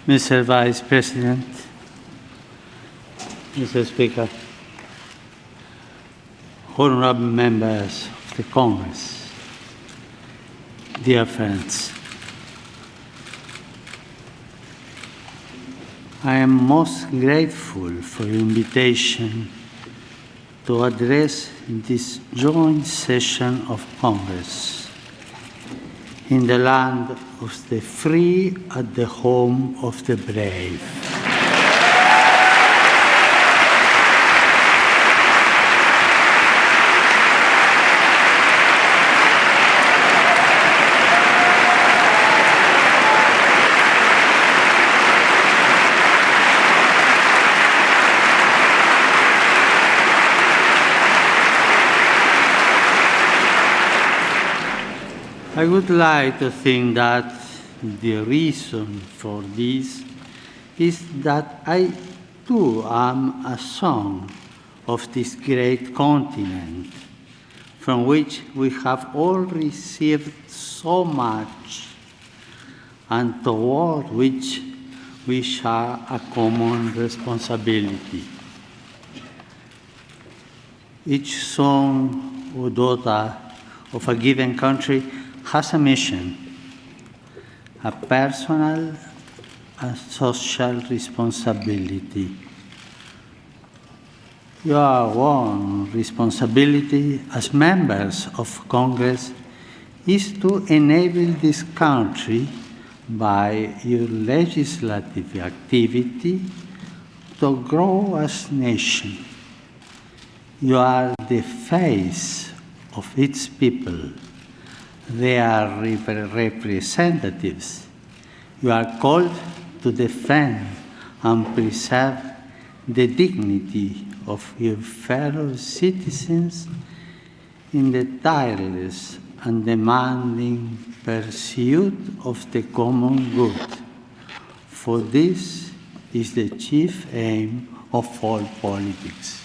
Mr. Vice President, Mr. Speaker, honorable members of the Congress, dear friends, I am most grateful for your invitation to address this joint session of Congress in the land of the free at the home of the brave. I would like to think that the reason for this is that I too am a son of this great continent from which we have all received so much and toward which we share a common responsibility. Each son or daughter of a given country has a mission, a personal and social responsibility. Your own responsibility as members of Congress is to enable this country by your legislative activity to grow as a nation. You are the face of its people. They are representatives. You are called to defend and preserve the dignity of your fellow citizens in the tireless and demanding pursuit of the common good. For this is the chief aim of all politics.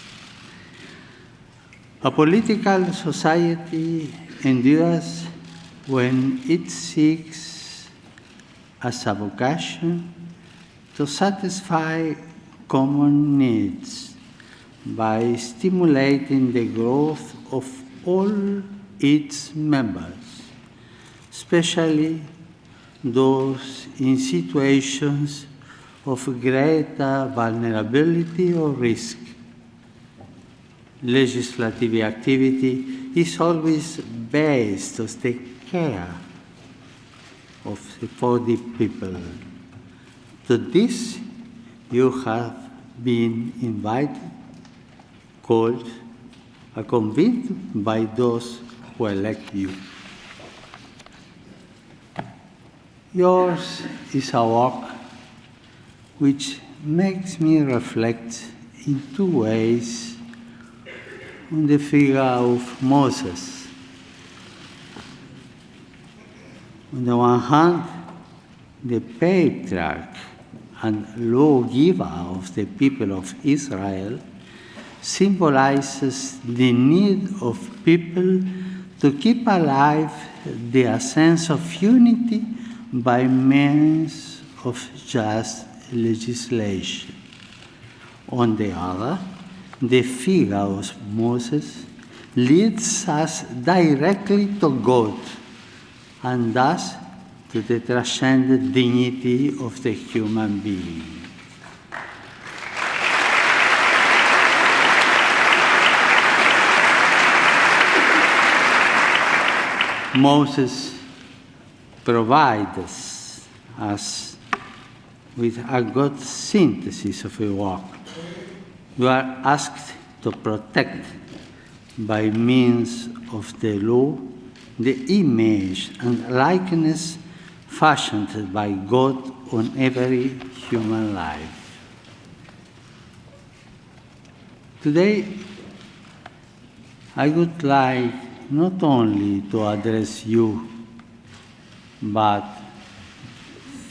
A political society endures when it seeks as a vocation to satisfy common needs by stimulating the growth of all its members, especially those in situations of greater vulnerability or risk. Legislative activity is always based on the care for the people. To this, you have been invited, called, and convened by those who elect you. Yours is a work which makes me reflect in two ways on the figure of Moses. On the one hand, the patriarch and lawgiver of the people of Israel symbolizes the need of people to keep alive their sense of unity by means of just legislation. On the other, the figure of Moses leads us directly to God and thus to the transcendent dignity of the human being. Moses provides us with a good synthesis of a work. You are asked to protect, by means of the law, the image and likeness fashioned by God on every human life. Today, I would like not only to address you, but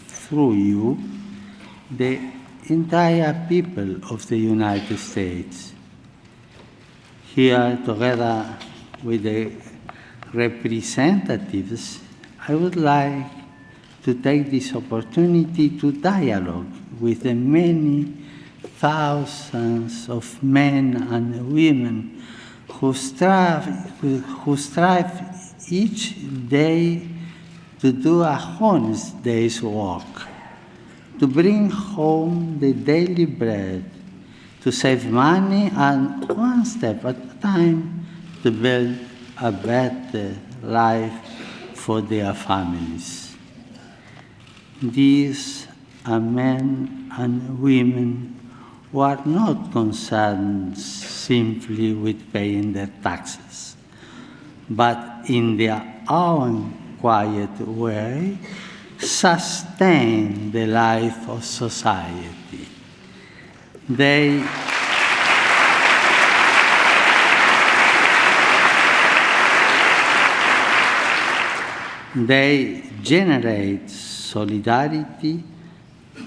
through you, the entire people of the United States. Here, together with the representatives, I would like to take this opportunity to dialogue with the many thousands of men and women who strive each day to do a honest day's work, to bring home the daily bread, to save money, and one step at a time to build a better life for their families. These are men and women who are not concerned simply with paying their taxes, but in their own quiet way sustain the life of society. They generate solidarity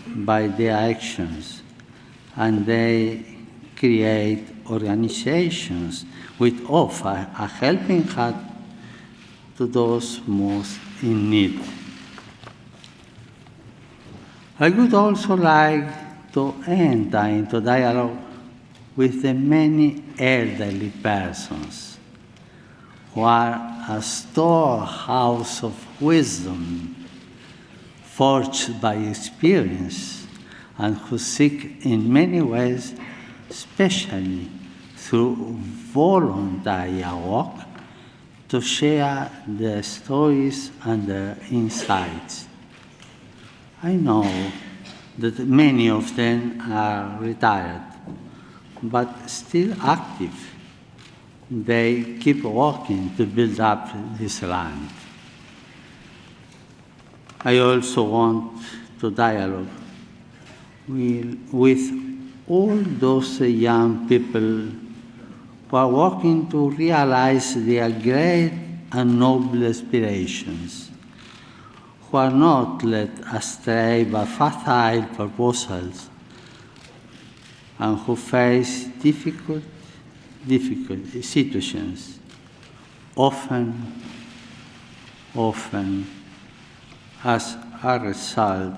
by their actions, and they create organizations which offer a helping hand to those most in need. I would also like to enter into dialogue with the many elderly persons who are a storehouse of wisdom forged by experience and who seek in many ways, especially through voluntary work, to share their stories and their insights. I know that many of them are retired, but still active. They keep working to build up this land. I also want to dialogue with all those young people who are working to realize their great and noble aspirations, who are not led astray by facile proposals, and who face difficult situations, often as a result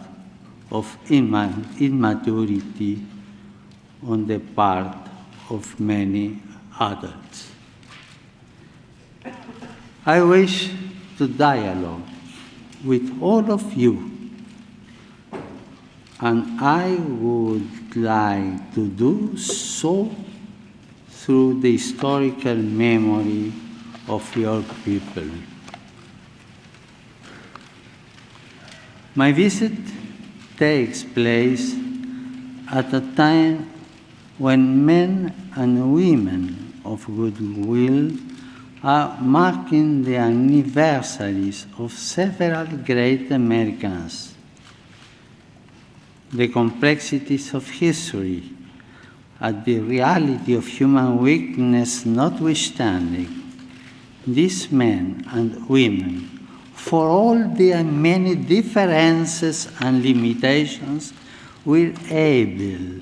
of immaturity on the part of many adults. I wish to dialogue with all of you, and I would like to do so through the historical memory of your people. My visit takes place at a time when men and women of goodwill are marking the anniversaries of several great Americans. The complexities of history and the reality of human weakness notwithstanding, these men and women, for all their many differences and limitations, were able,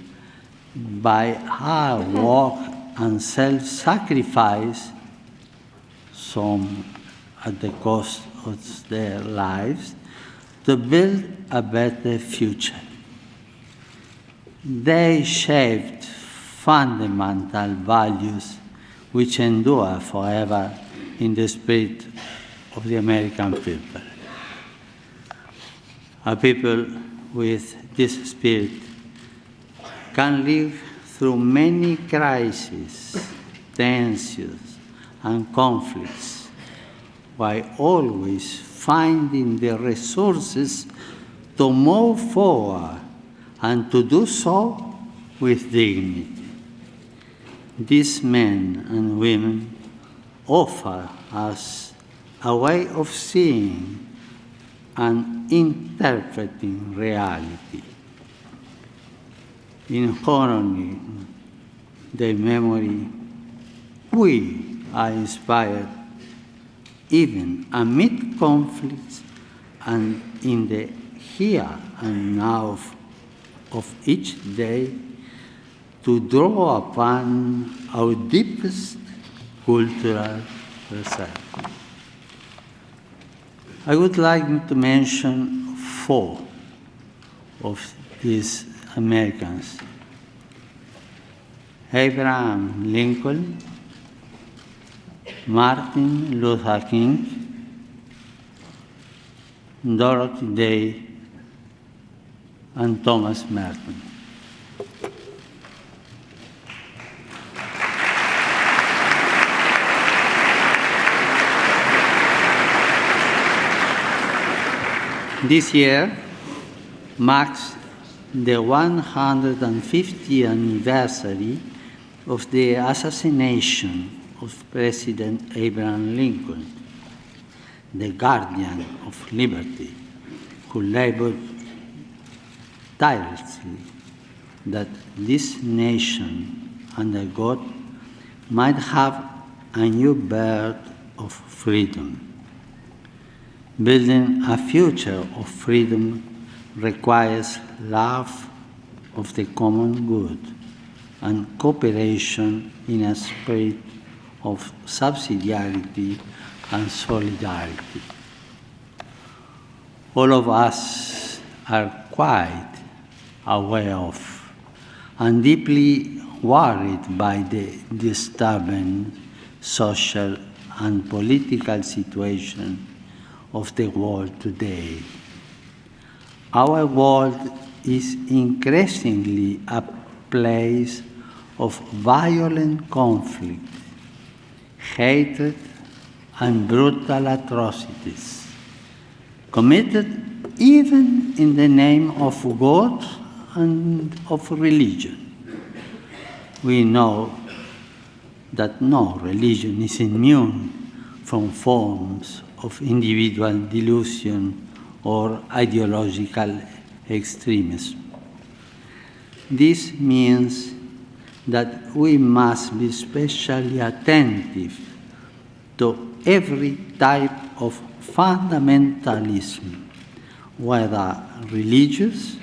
by hard work and self-sacrifice, some at the cost of their lives, to build a better future. They shaped fundamental values which endure forever in the spirit of the American people. A people with this spirit can live through many crises, tensions, and conflicts, while always finding the resources to move forward and to do so with dignity. These men and women offer us a way of seeing and interpreting reality. In honoring their memory, we are inspired even amid conflicts and in the here and now of each day to draw upon our deepest cultural reserve. I would like to mention 4 of these Americans: Abraham Lincoln, Martin Luther King, Dorothy Day, and Thomas Merton. This year marks the 150th anniversary of the assassination of President Abraham Lincoln, the guardian of liberty, who labored tirelessly that this nation under God might have a new birth of freedom. Building a future of freedom requires love of the common good and cooperation in a spirit of subsidiarity and solidarity. All of us are quite aware of and deeply worried by the disturbing social and political situation of the world today. Our world is increasingly a place of violent conflict, hatred, and brutal atrocities, committed even in the name of God and of religion. We know that no religion is immune from forms of individual delusion or ideological extremism. This means that we must be especially attentive to every type of fundamentalism, whether religious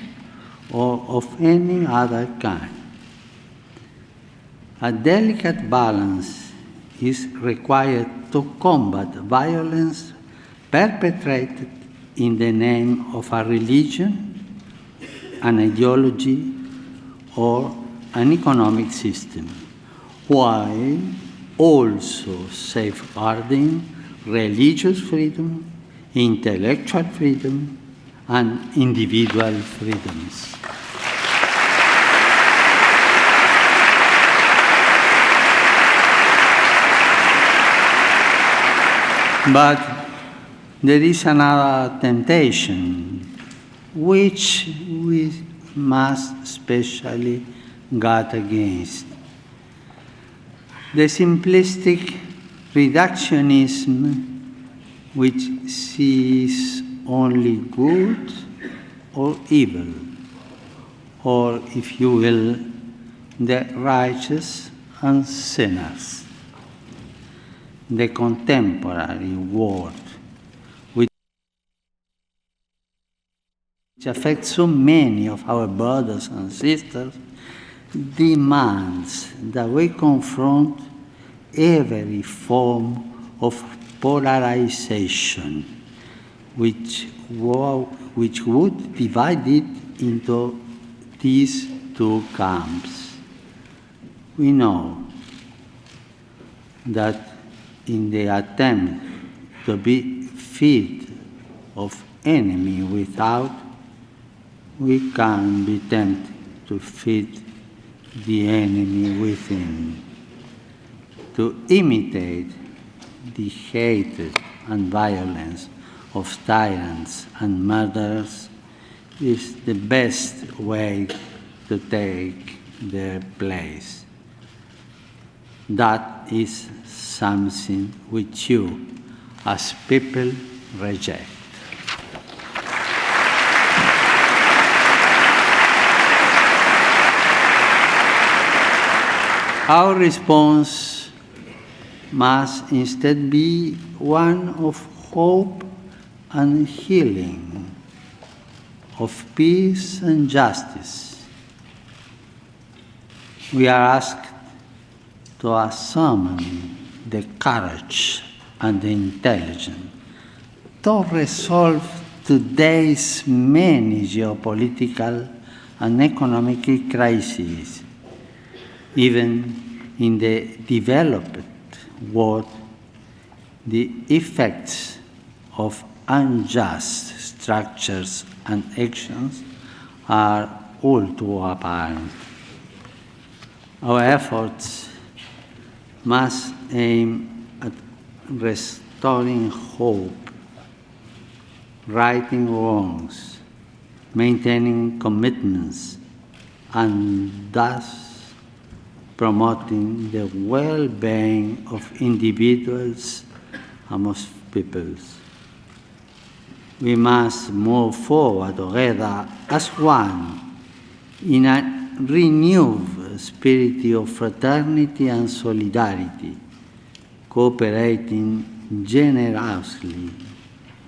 or of any other kind. A delicate balance is required to combat violence perpetrated in the name of a religion, an ideology, or an economic system, while also safeguarding religious freedom, intellectual freedom, and individual freedoms. But there is another temptation which we must especially guard against. The simplistic reductionism which sees only good or evil, or, if you will, the righteous and sinners. The contemporary world, which affects so many of our brothers and sisters, demands that we confront every form of polarization, which would divide it into these two camps. We know that in the attempt to be feed of enemy without, we can be tempted to feed the enemy within. To imitate the hatred and violence of tyrants and murderers is the best way to take their place. That is something which you, as people, reject. Our response must instead be one of hope and healing, of peace and justice. We are asked to summon the courage and the intelligence to resolve today's many geopolitical and economic crises. Even in the developed world, the effects of unjust structures and actions are all too apparent. Our efforts must aim at restoring hope, righting wrongs, maintaining commitments, and thus promoting the well-being of individuals and of peoples. We must move forward together as one in a renewed spirit of fraternity and solidarity, cooperating generously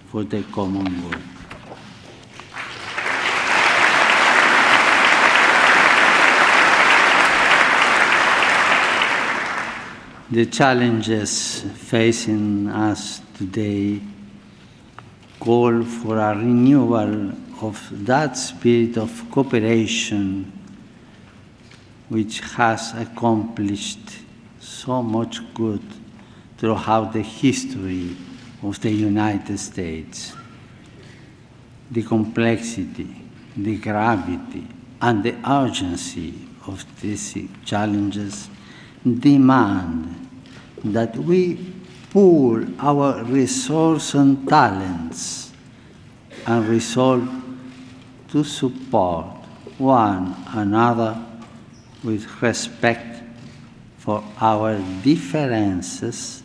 for the common good. The challenges facing us today call for a renewal of that spirit of cooperation which has accomplished so much good throughout the history of the United States. The complexity, the gravity, and the urgency of these challenges demand that we pool our resources and talents and resolve to support one another with respect for our differences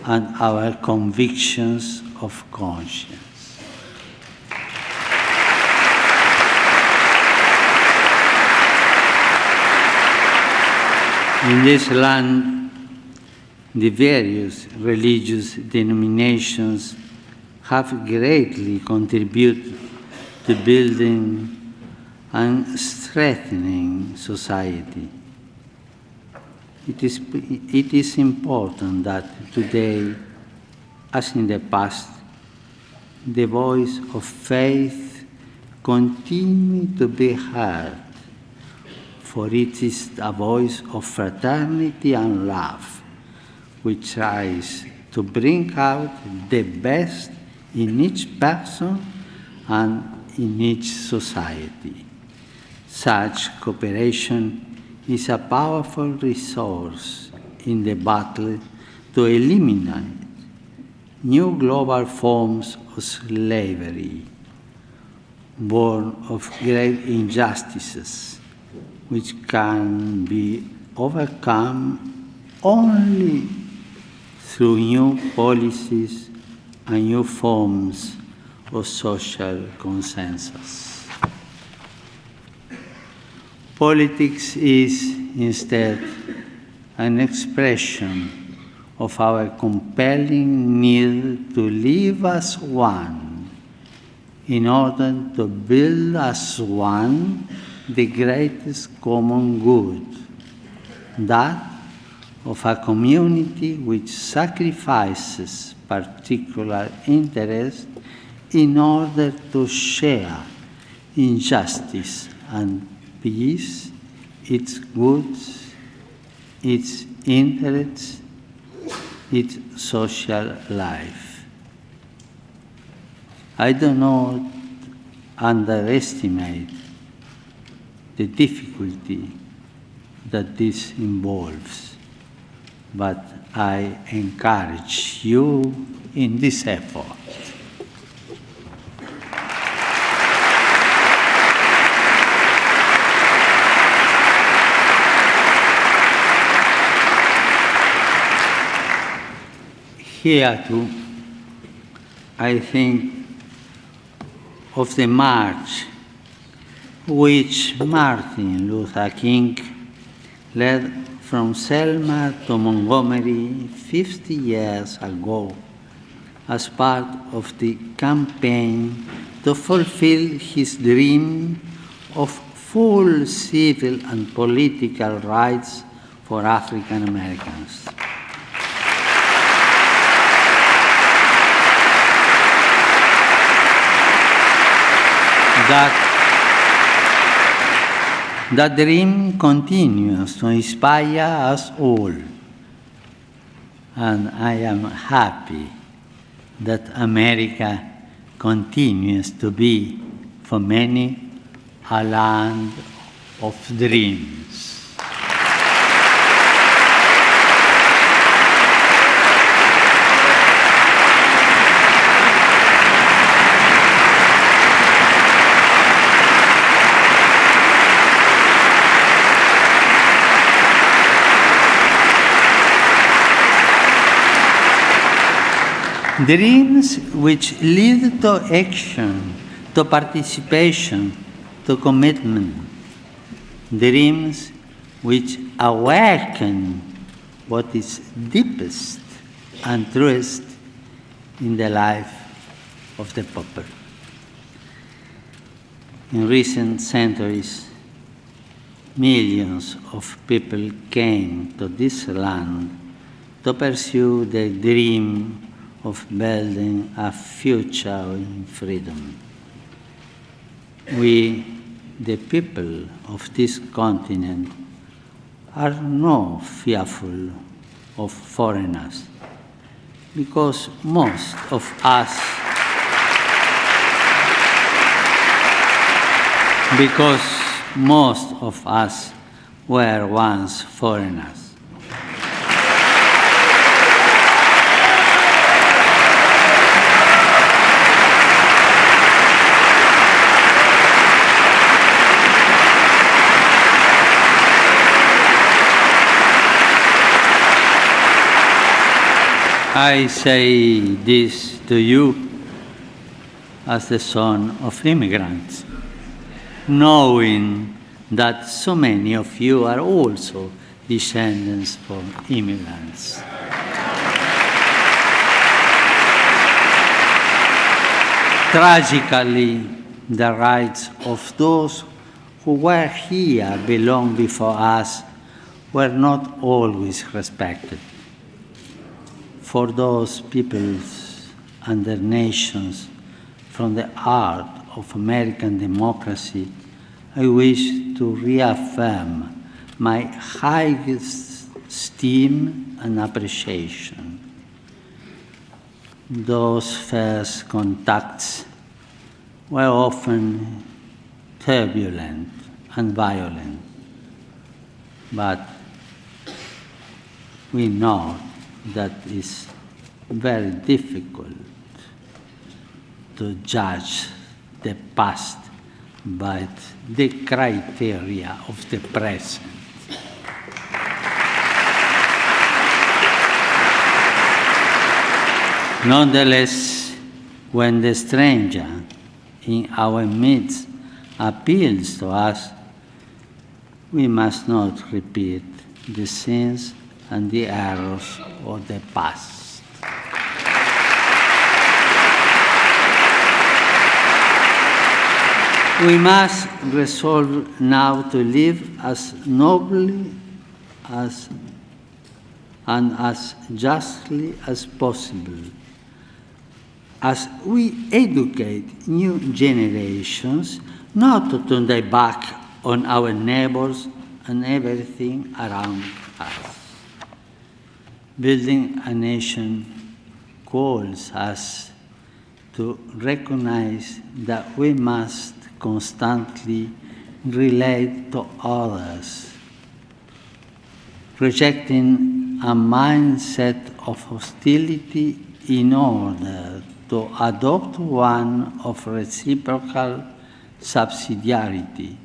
and our convictions of conscience. In this land, the various religious denominations have greatly contributed to building and strengthening society. It is important that today, as in the past, the voice of faith continue to be heard, for it is a voice of fraternity and love, which tries to bring out the best in each person and in each society. Such cooperation is a powerful resource in the battle to eliminate new global forms of slavery, born of great injustices, which can be overcome only through new policies and new forms of social consensus. Politics is instead an expression of our compelling need to live as one in order to build as one the greatest common good, that of a community which sacrifices particular interest in order to share injustice and peace, its goods, its interests, its social life. I do not underestimate the difficulty that this involves, but I encourage you in this effort. Here too, I think of the march which Martin Luther King led from Selma to Montgomery 50 years ago as part of the campaign to fulfill his dream of full civil and political rights for African Americans. that dream continues to inspire us all. And I am happy that America continues to be, for many, a land of dreams. Dreams which lead to action, to participation, to commitment. Dreams which awaken what is deepest and truest in the life of the people. In recent centuries, millions of people came to this land to pursue the dream of building a future in freedom. We, the people of this continent, are not fearful of foreigners, because most of us were once foreigners. I say this to you as the son of immigrants, knowing that so many of you are also descendants from immigrants. Tragically, the rights of those who were here long before us were not always respected. For those peoples and their nations, from the heart of American democracy, I wish to reaffirm my highest esteem and appreciation. Those first contacts were often turbulent and violent, but we know that it's very difficult to judge the past by the criteria of the present. Nonetheless, when the stranger in our midst appeals to us, we must not repeat the sins and the errors of the past. We must resolve now to live as nobly and as justly as possible, as we educate new generations not to turn their back on our neighbors and everything around us. Building a nation calls us to recognize that we must constantly relate to others, rejecting a mindset of hostility in order to adopt one of reciprocal subsidiarity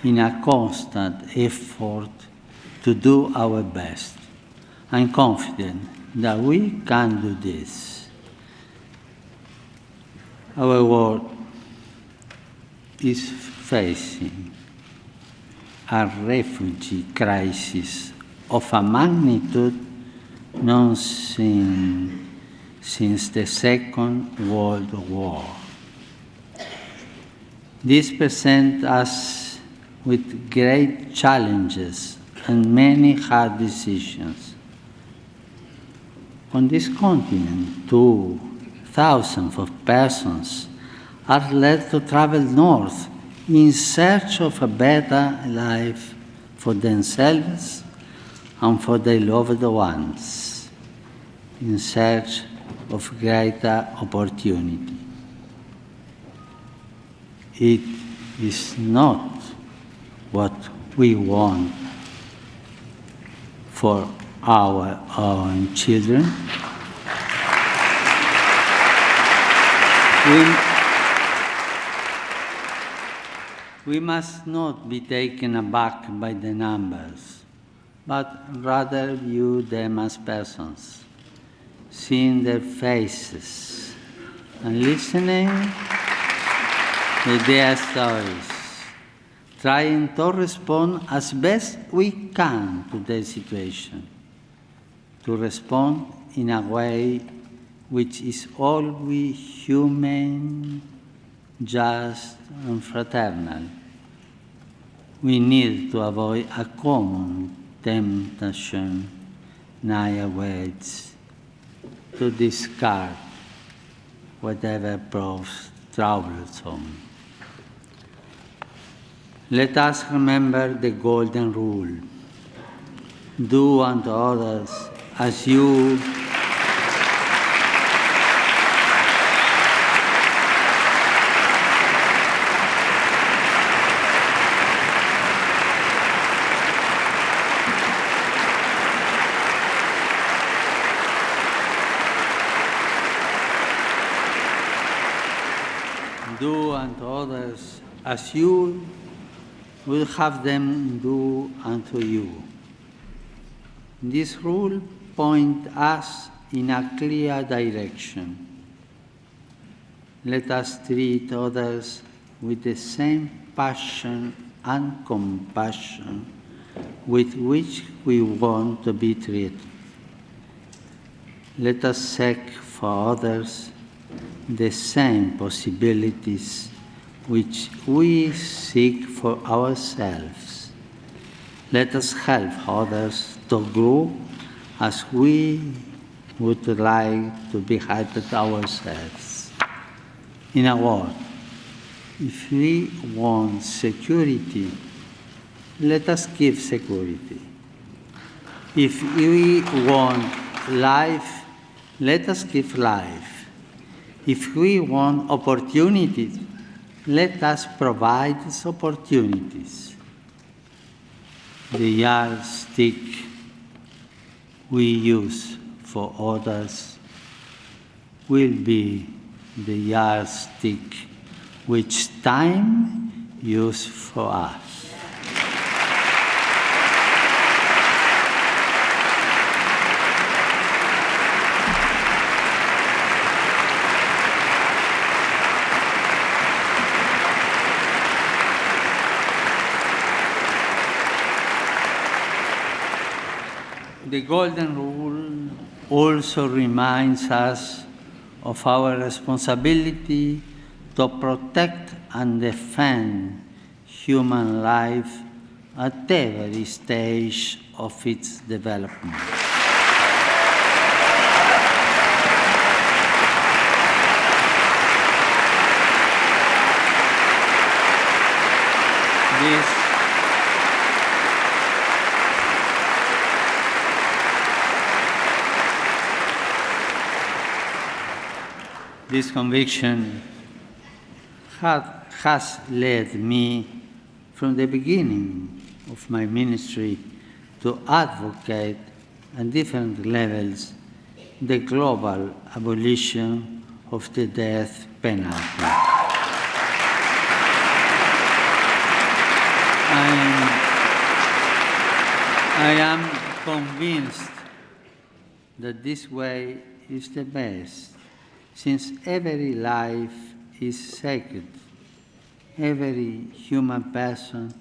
in a constant effort to do our best. I'm confident that we can do this. Our world is facing a refugee crisis of a magnitude known since the Second World War. This presents us with great challenges and many hard decisions. On this continent, too, thousands of persons are led to travel north in search of a better life for themselves and for their loved ones, in search of greater opportunity. It is not what we want for our own children. We must not be taken aback by the numbers, but rather view them as persons, seeing their faces and listening to their stories, trying to respond as best we can to their situation, to respond in a way which is always human, just and fraternal. We need to avoid a common temptation nowadays to discard whatever proves troublesome. Let us remember the golden rule. Do unto others as you as you will have them do unto you. This rule points us in a clear direction. Let us treat others with the same passion and compassion with which we want to be treated. Let us seek for others the same possibilities which we seek for ourselves. Let us help others to grow as we would like to be helped ourselves. In a word, if we want security, let us give security. If we want life, let us give life. If we want opportunities, let us provide these opportunities. The yardstick we use for others will be the yardstick which time uses for us. The Golden Rule also reminds us of our responsibility to protect and defend human life at every stage of its development. This conviction has led me from the beginning of my ministry to advocate at different levels the global abolition of the death penalty. I am convinced that this way is the best, since every life is sacred. Every human person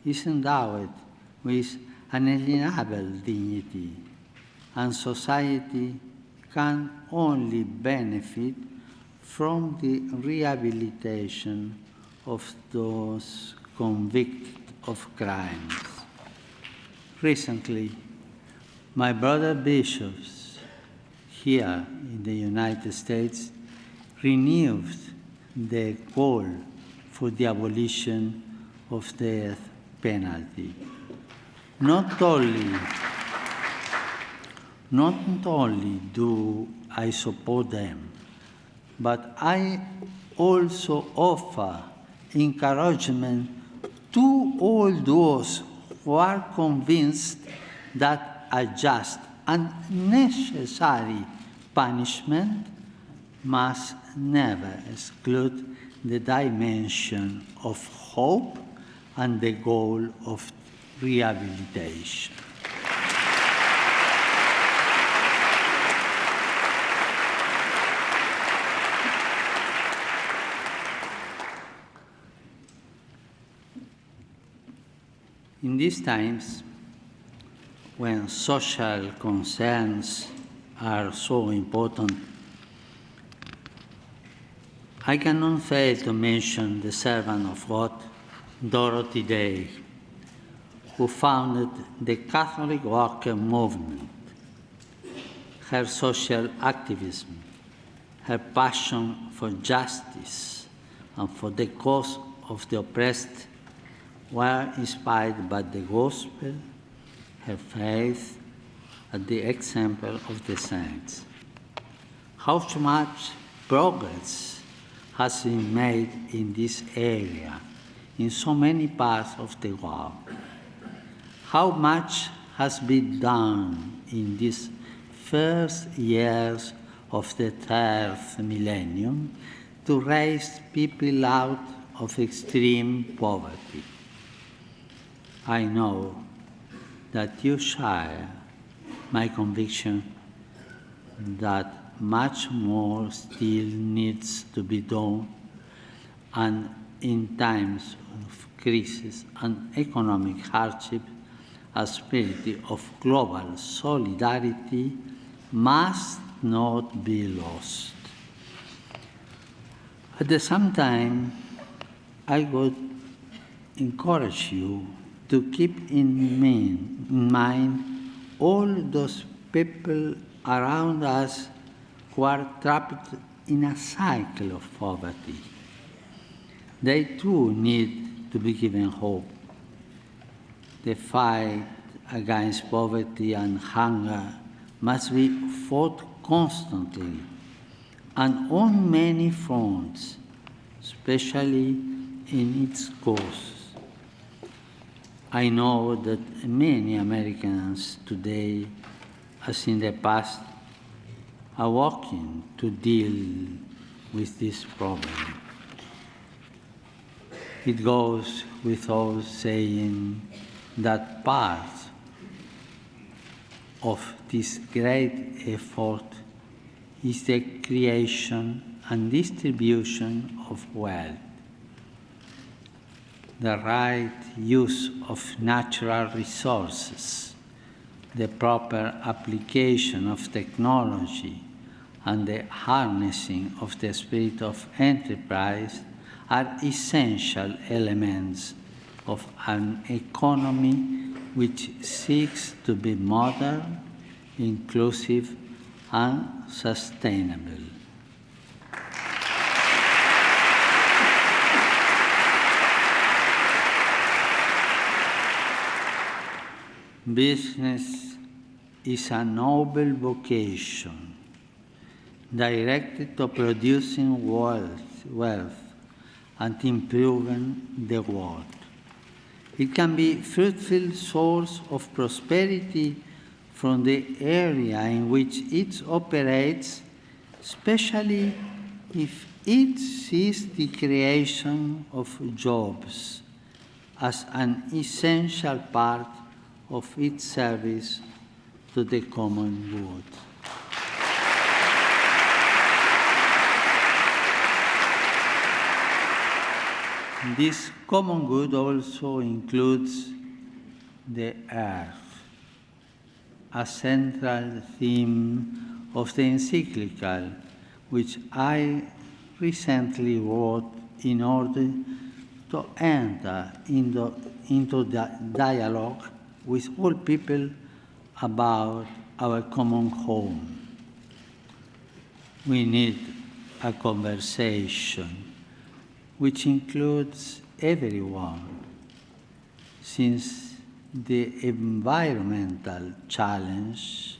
is endowed with unalienable dignity, and society can only benefit from the rehabilitation of those convicted of crimes. Recently, my brother bishops here in the United States renewed the call for the abolition of the death penalty. Not only do I support them, but I also offer encouragement to all those who are convinced that a just and necessary punishment must never exclude the dimension of hope and the goal of rehabilitation. In these times, when social concerns are so important, I cannot fail to mention the servant of God, Dorothy Day, who founded the Catholic Worker Movement. Her social activism, her passion for justice and for the cause of the oppressed were inspired by the gospel, her faith, and the example of the saints. How much progress has been made in this area in so many parts of the world? How much has been done in these first years of the third millennium to raise people out of extreme poverty? I know that you share my conviction that much more still needs to be done, and in times of crisis and economic hardship, a spirit of global solidarity must not be lost. At the same time, I would encourage you to keep in mind all those people around us who are trapped in a cycle of poverty. They too need to be given hope. The fight against poverty and hunger must be fought constantly and on many fronts, especially in its cause. I know that many Americans today, as in the past, are working to deal with this problem. It goes without saying that part of this great effort is the creation and distribution of wealth. The right use of natural resources, the proper application of technology, and the harnessing of the spirit of enterprise are essential elements of an economy which seeks to be modern, inclusive, and sustainable. Business is a noble vocation directed to producing wealth and improving the world. It can be a fruitful source of prosperity from the area in which it operates, especially if it sees the creation of jobs as an essential part of its service to the common good. This common good also includes the earth, a central theme of the encyclical, which I recently wrote in order to enter into the dialogue with all people about our common home. We need a conversation which includes everyone, since the environmental challenge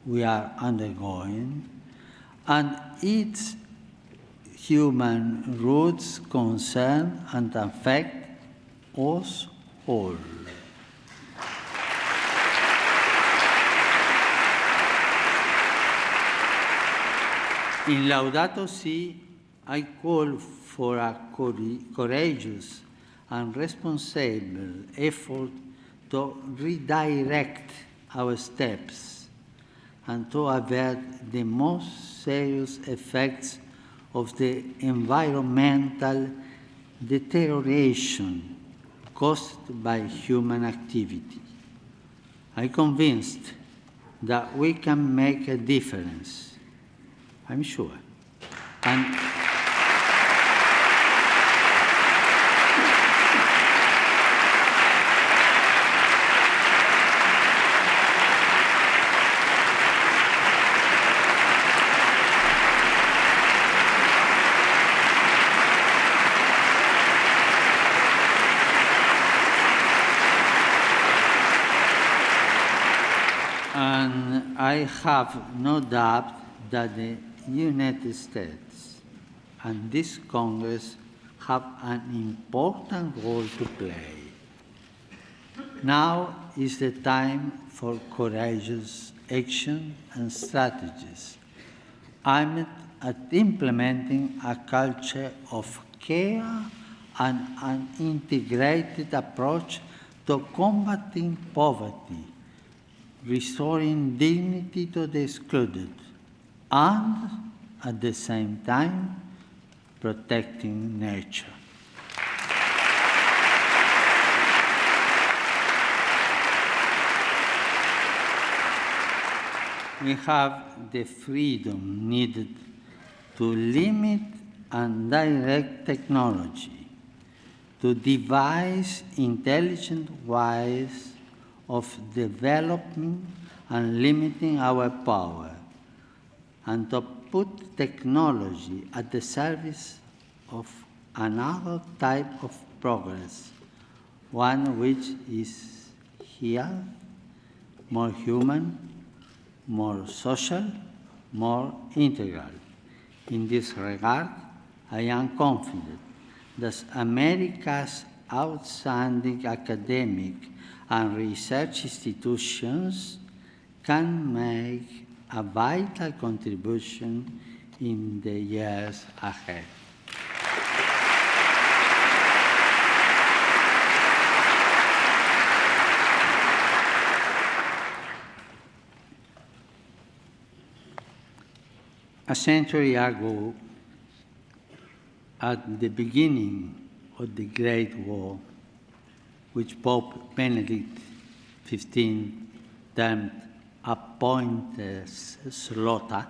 we are undergoing and its human roots concern and affect us all. In Laudato Si, I call for a courageous and responsible effort to redirect our steps and to avert the most serious effects of the environmental deterioration caused by human activity. I'm convinced that we can make a difference, I'm sure. And I have no doubt that the United States and this Congress have an important role to play. Now is the time for courageous action and strategies aimed at implementing a culture of care and an integrated approach to combating poverty, restoring dignity to the excluded, and at the same time, protecting nature. We have the freedom needed to limit and direct technology, to devise intelligent ways of developing and limiting our power, and to put technology at the service of another type of progress, one which is here, more human, more social, more integral. In this regard, I am confident that America's outstanding academic and research institutions can make a vital contribution in the years ahead. A century ago, at the beginning of the Great War, which Pope Benedict XV termed a pointless slaughter,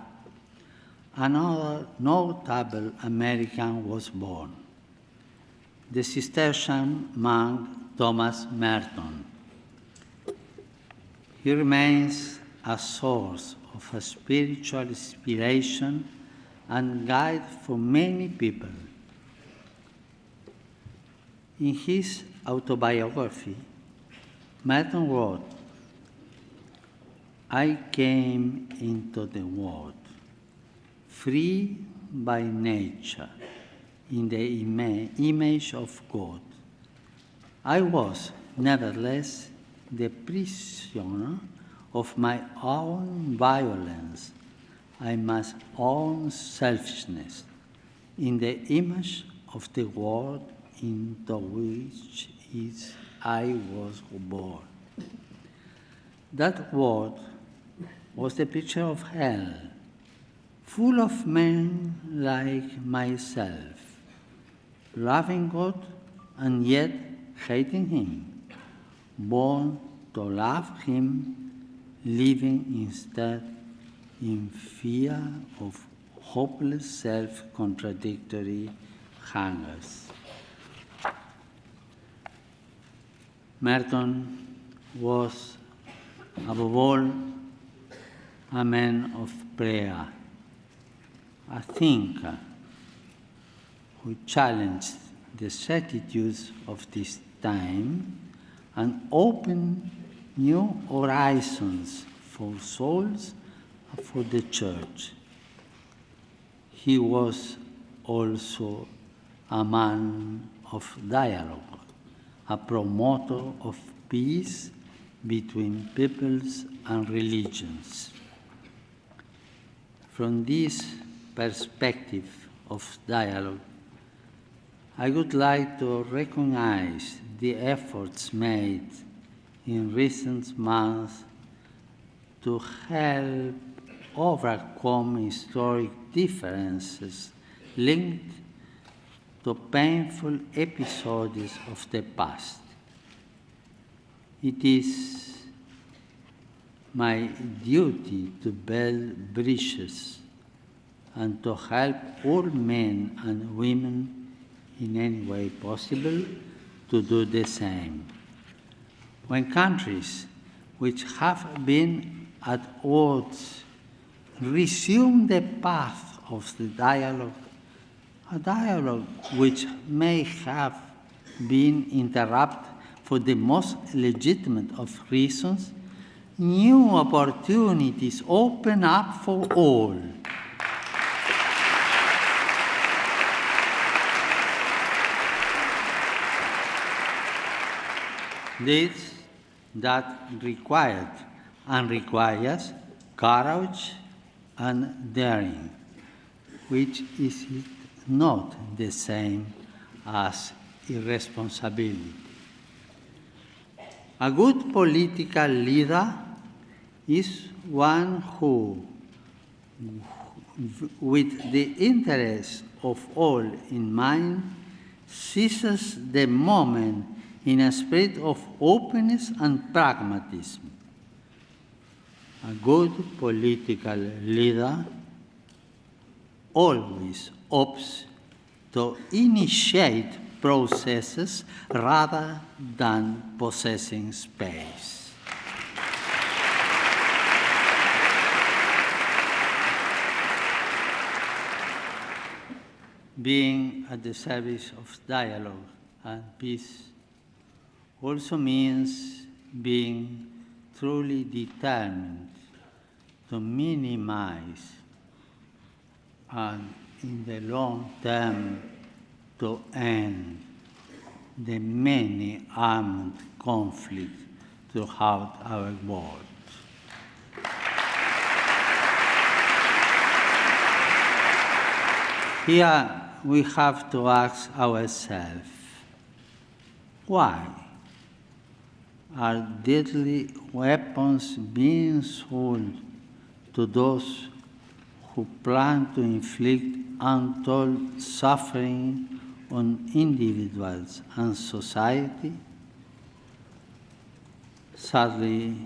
another notable American was born, the Cistercian monk Thomas Merton. He remains a source of a spiritual inspiration and guide for many people. In his autobiography, Merton wrote, "I came into the world free by nature, in the image of God. I was, nevertheless, the prisoner of my own violence, my own selfishness, in the image of the world into which I was born. That world was the picture of hell, full of men like myself, loving God and yet hating Him, born to love Him, living instead in fear of hopeless self-contradictory hungers." Merton was, above all, a man of prayer, a thinker who challenged the certitudes of this time and open new horizons for souls and for the Church. He was also a man of dialogue, a promoter of peace between peoples and religions. From this perspective of dialogue, I would like to recognize the efforts made in recent months to help overcome historic differences linked to painful episodes of the past. It is my duty to build bridges and to help all men and women in any way possible to do the same. When countries which have been at odds resume the path of the dialogue, a dialogue which may have been interrupted for the most legitimate of reasons, new opportunities open up for all. This that required and requires courage and daring, which is not the same as irresponsibility. A good political leader is one who, with the interests of all in mind, seizes the moment in a spirit of openness and pragmatism. A good political leader always opts to initiate processes rather than possessing space. Being at the service of dialogue and peace also means being truly determined to minimize and in the long term to end the many armed conflicts throughout our world. Here we have to ask ourselves, why are deadly weapons being sold to those who plan to inflict untold suffering on individuals and society? Sadly,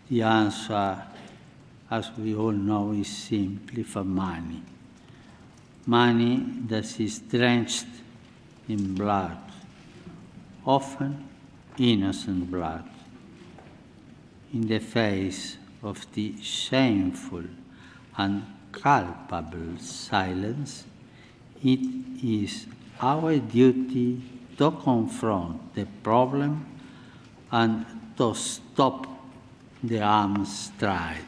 the answer, as we all know, is simply for money. Money that is drenched in blood, often innocent blood. In the face of the shameful and culpable silence, it is our duty to confront the problem and to stop the arms stride.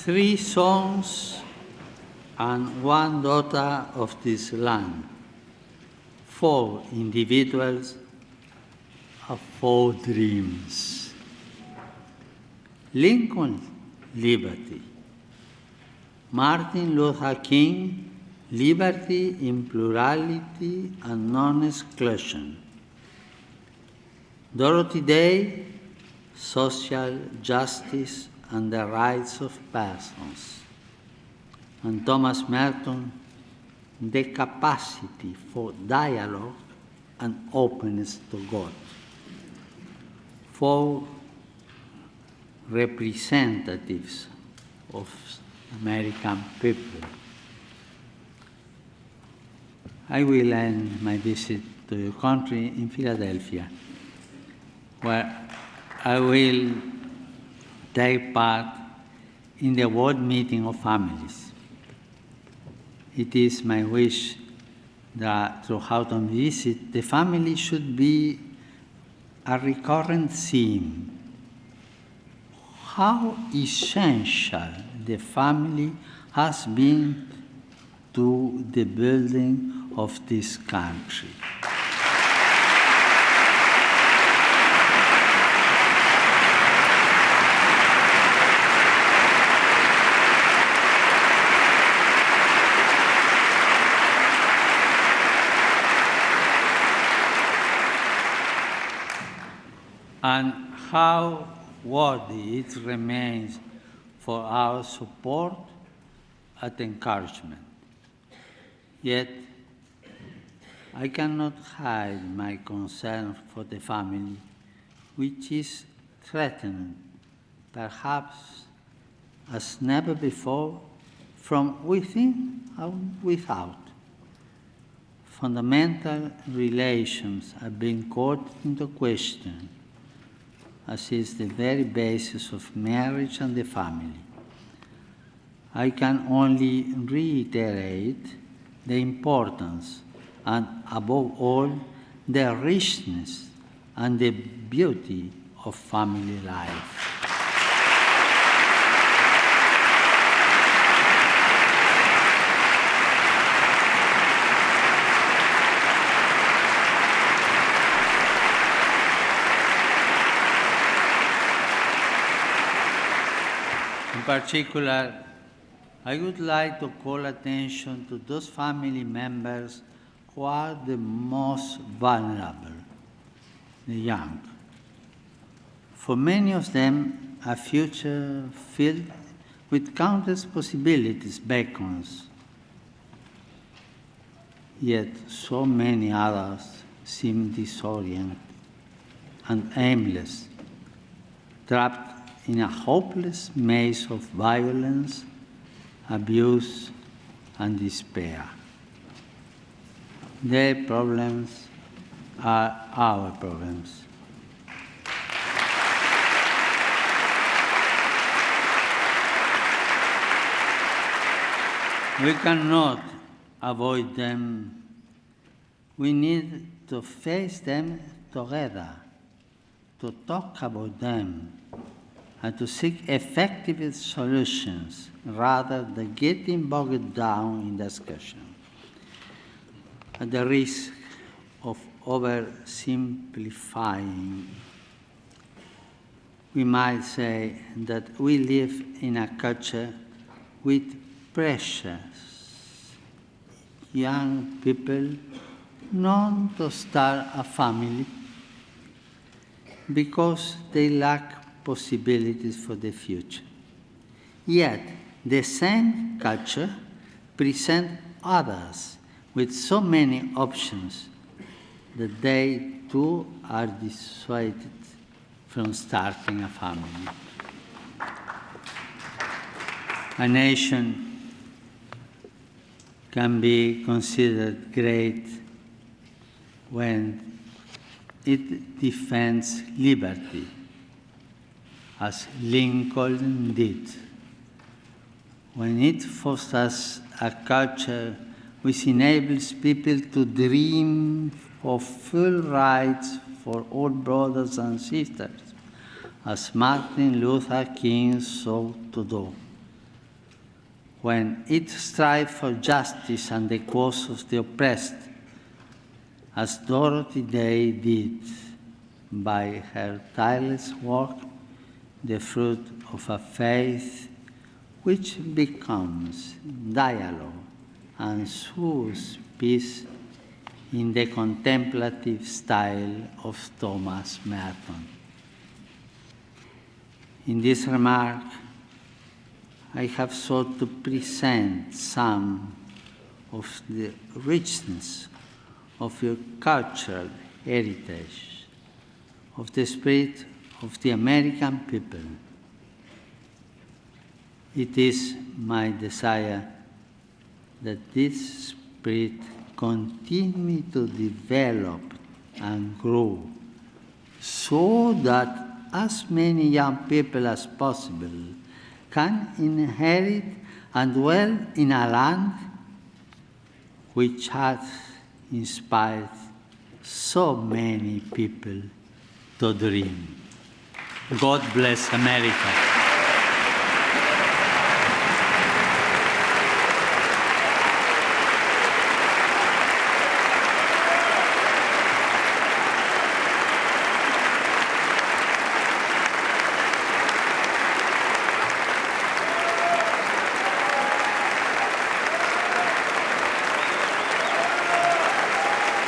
Three sons and one daughter of this land, 4 individuals of 4 dreams. Lincoln, liberty. Martin Luther King, liberty in plurality and non-exclusion. Dorothy Day, social justice and the rights of persons. And Thomas Merton, the capacity for dialogue and openness to God. 4 representatives of American people I will end my visit to your country in Philadelphia, where I will take part in the World Meeting of Families. It is my wish that throughout my visit, the family should be a recurrent theme. How essential the family has been to the building of this country. And how worthy it remains for our support and encouragement. Yet, I cannot hide my concern for the family, which is threatened, perhaps as never before, from within and without. Fundamental relations are being called into question, as is the very basis of marriage and the family. I can only reiterate the importance and, above all, the richness and the beauty of family life. In particular, I would like to call attention to those family members who are the most vulnerable, the young. For many of them, a future filled with countless possibilities beckons. Yet so many others seem disoriented and aimless, trapped in a hopeless maze of violence, abuse, and despair. Their problems are our problems. We cannot avoid them. We need to face them together, to talk about them, and to seek effective solutions rather than getting bogged down in discussion. At the risk of oversimplifying, we might say that we live in a culture with precious young people known to start a family because they lack possibilities for the future. Yet, the same culture presents others with so many options that they too are dissuaded from starting a family. A nation can be considered great when it defends liberty, as Lincoln did, when it fosters a culture which enables people to dream of full rights for all brothers and sisters, as Martin Luther King sought to do, when it strives for justice and the cause of the oppressed, as Dorothy Day did by her tireless work, the fruit of a faith which becomes dialogue and sows peace in the contemplative style of Thomas Merton. In this remark, I have sought to present some of the richness of your cultural heritage, of the spirit of the American people. It is my desire that this spirit continue to develop and grow so that as many young people as possible can inherit and dwell in a land which has inspired so many people to dream. God bless America.